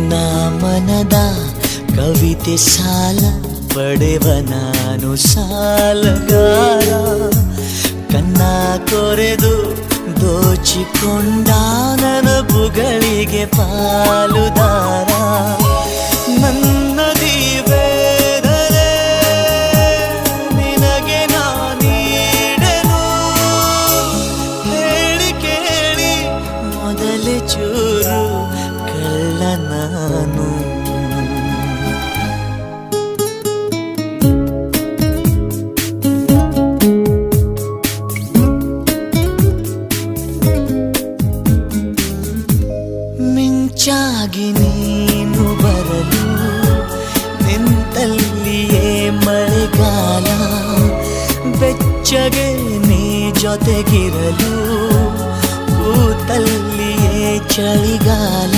ನಾ ಮನದ ಕವಿತೆ ಸಾಲ ಪಡೆವ ನಾನು ಸಾಲಗಾರ. ಕನ್ನ ಕೊರೆದು ದೋಚಿಕೊಂಡ ನೆನಪುಗಳಿಗೆ ಪಾಲುದಾರ. ನನ್ನ ದೀವೇದರೆ ನಿನಗೆ ನಾ ನೀಡೆನು. ಹೇಳಿ ಕೇಳಿ ಮೊದಲೇ ಚೂರು ಕಳ್ಳ ನಾನು. ಮಿಂಚಾಗಿ ನೀನು ಬರಲು ನಿಂತಲ್ಲಿಯೇ ಮಳೆಗಾಲ. ಬೆಚ್ಚಗೆ ನೀ ಜೊತೆಗಿರಲು ಕೂತಲ್ಲಿಯೇ ಚಳಿಗಾಲ.